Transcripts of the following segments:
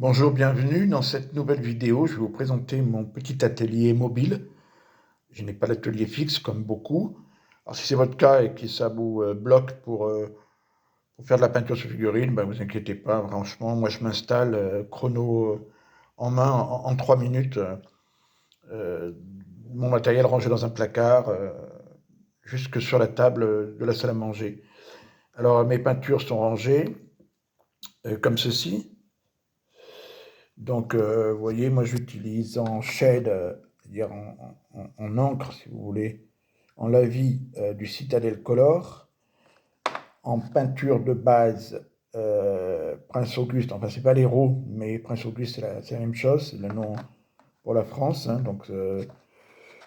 Bonjour, bienvenue. Dans cette nouvelle vidéo, je vais vous présenter mon petit atelier mobile. Je n'ai pas d'atelier fixe comme beaucoup. Alors si c'est votre cas et que ça vous bloque pour faire de la peinture sur figurine, ben vous inquiétez pas, franchement, moi je m'installe chrono en main en 3 minutes. Euh, Mon matériel rangé dans un placard, jusque sur la table de la salle à manger. Alors mes peintures sont rangées comme ceci. Donc, vous voyez, moi j'utilise en shade, c'est-à-dire en encre, si vous voulez, en lavis du Citadel Color, en peinture de base Prince Auguste, enfin c'est pas l'héros, mais Prince Auguste c'est la même chose, c'est le nom pour la France, hein, donc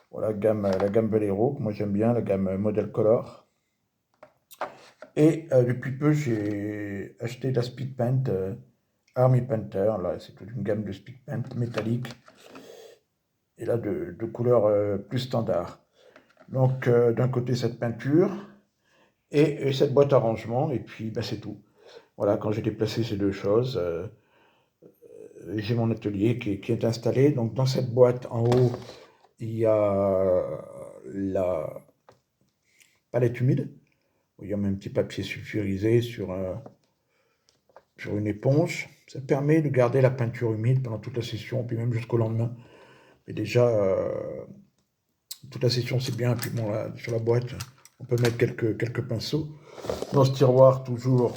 voilà, la gamme Valero, que moi j'aime bien, la gamme Model Color. Et depuis peu j'ai acheté de la Speed Paint Army Painter, là c'est toute une gamme de Speed Paint métallique et là de couleurs plus standards. Donc d'un côté cette peinture et cette boîte à rangement, et puis bah, c'est tout. Voilà, quand j'ai déplacé ces deux choses, j'ai mon atelier qui est installé. Donc dans cette boîte en haut, il y a la palette humide. Il y a même un petit papier sulfurisé sur une éponge. Ça permet de garder la peinture humide pendant toute la session, puis même jusqu'au lendemain. Mais déjà, toute la session c'est bien, puis bon, là, sur la boîte, on peut mettre quelques pinceaux. Dans ce tiroir, toujours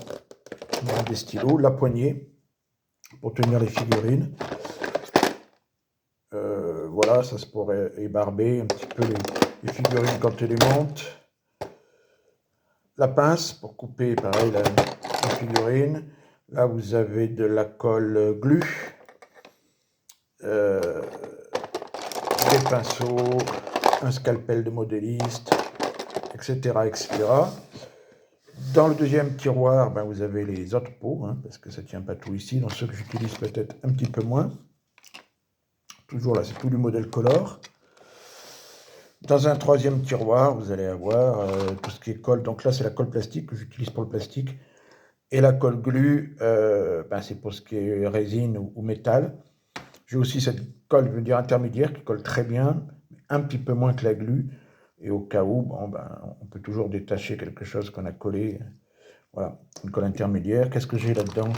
des stylos, la poignée pour tenir les figurines. Voilà, ça se pourrait ébarber un petit peu les figurines quand elles les montent. La pince pour couper, pareil, la figurine. Là, vous avez de la colle glu, euh, des pinceaux, un scalpel de modéliste, etc., etc. Dans le deuxième tiroir, ben, vous avez les autres pots, hein, parce que ça ne tient pas tout ici. Dans ceux que j'utilise peut-être un petit peu moins. Toujours là, c'est tout du modèle Color. Dans un troisième tiroir, vous allez avoir tout ce qui est colle. Donc là, c'est la colle plastique que j'utilise pour le plastique. Et la colle glu, ben, c'est pour ce qui est résine ou métal. J'ai aussi cette colle, je veux dire, intermédiaire qui colle très bien, un petit peu moins que la glu. Et au cas où, bon, ben, on peut toujours détacher quelque chose qu'on a collé. Voilà, une colle intermédiaire. Qu'est-ce que j'ai là-dedans?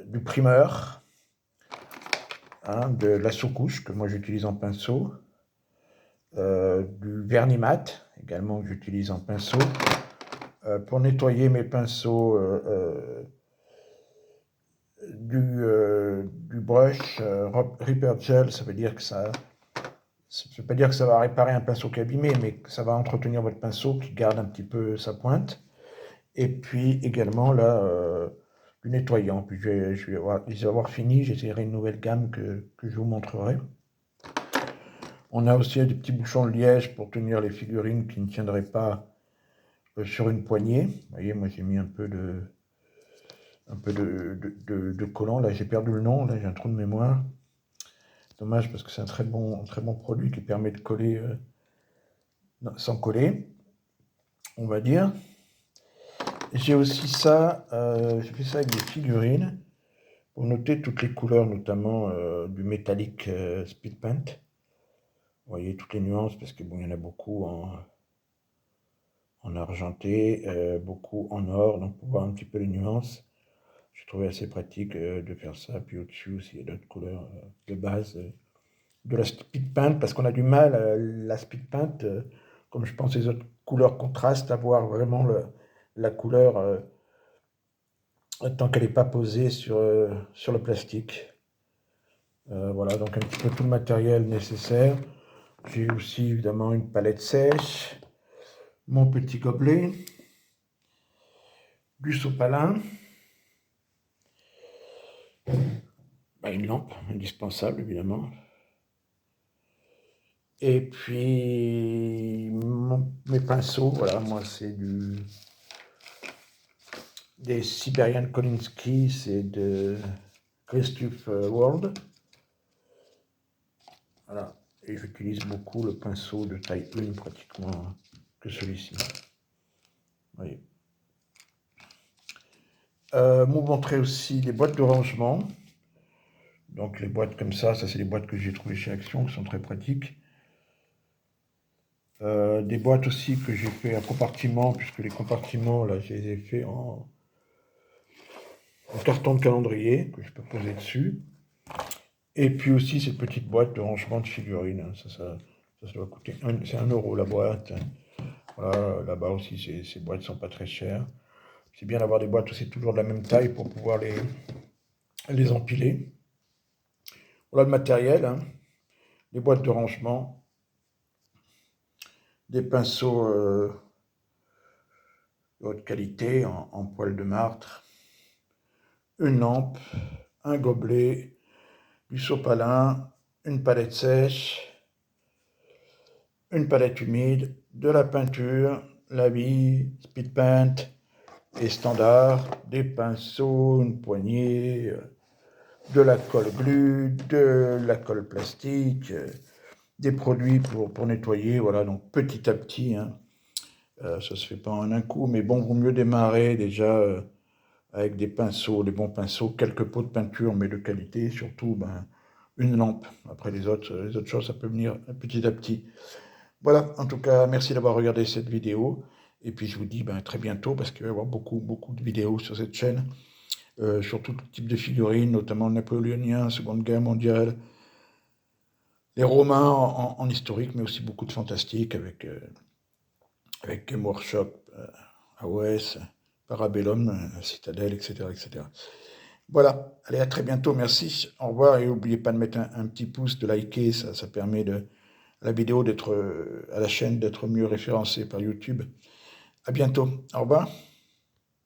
Du primeur, hein, de la sous-couche que moi j'utilise en pinceau. Du vernis mat, également que j'utilise en pinceau. Pour nettoyer mes pinceaux, du brush Repair Gel, ça veut dire que ça ne veut pas dire que ça va réparer un pinceau qui est abîmé, mais que ça va entretenir votre pinceau qui garde un petit peu sa pointe. Et puis également là, du nettoyant. Puis je vais les avoir fini, j'essaierai une nouvelle gamme que je vous montrerai. On a aussi des petits bouchons de liège pour tenir les figurines qui ne tiendraient pas sur une poignée. Vous voyez, moi j'ai mis un peu de collant. Là, j'ai perdu le nom, là j'ai un trou de mémoire. Dommage parce que c'est un très bon produit qui permet de coller sans coller, on va dire. J'ai aussi ça, j'ai fait ça avec des figurines pour noter toutes les couleurs, notamment du métallique Speed Paint. Vous voyez toutes les nuances parce que bon, il y en a beaucoup en argenté, beaucoup en or, donc pour voir un petit peu les nuances. J'ai trouvé assez pratique de faire ça. Puis au-dessus aussi, il y a d'autres couleurs de base de la speed paint, parce qu'on a du mal, la speed paint, comme je pense les autres couleurs contrastent, à voir vraiment la couleur tant qu'elle n'est pas posée sur le plastique. Voilà, donc un petit peu tout le matériel nécessaire. J'ai aussi évidemment une palette sèche, mon petit gobelet, du sopalin, une lampe indispensable évidemment. Et puis mes pinceaux, voilà, moi c'est des Siberian Kolinsky, c'est de Christophe World. Voilà, et j'utilise beaucoup le pinceau de taille 1 pratiquement que celui-ci. Voyez. Vous montrer aussi les boîtes de rangement. Donc les boîtes comme ça c'est les boîtes que j'ai trouvées chez Action, qui sont très pratiques. Des boîtes aussi que j'ai fait à compartiments, puisque les compartiments, là, je les ai fait en carton de calendrier, que je peux poser dessus. Et puis aussi cette petite boîte de rangement de figurines, hein. Ça doit coûter c'est 1 € la boîte. Voilà, là-bas aussi, ces boîtes sont pas très chères. C'est bien d'avoir des boîtes aussi toujours de la même taille pour pouvoir les empiler. Voilà le matériel, hein. Les boîtes de rangement, des pinceaux de haute qualité en poil de martre, une lampe, un gobelet, du sopalin, une palette sèche, une palette humide, de la peinture, la bille, speed paint et standard, des pinceaux, une poignée, de la colle glue, de la colle plastique, des produits pour nettoyer, voilà, donc petit à petit, hein. Ça se fait pas en un coup, mais bon, vaut mieux démarrer déjà avec des pinceaux, des bons pinceaux, quelques pots de peinture, mais de qualité, surtout une lampe. Après les autres choses, ça peut venir petit à petit. Voilà, en tout cas, merci d'avoir regardé cette vidéo. Et puis je vous dis à très bientôt, parce qu'il va y avoir beaucoup de vidéos sur cette chaîne, sur tout type de figurines, notamment napoléonien, Seconde Guerre mondiale, les Romains en historique, mais aussi beaucoup de fantastique avec Game Workshop, AOS, Parabellum, Citadel, etc., etc. Voilà, allez, à très bientôt, merci, au revoir, et n'oubliez pas de mettre un petit pouce, de liker, ça permet à la vidéo à la chaîne d'être mieux référencée par YouTube. À bientôt, au revoir.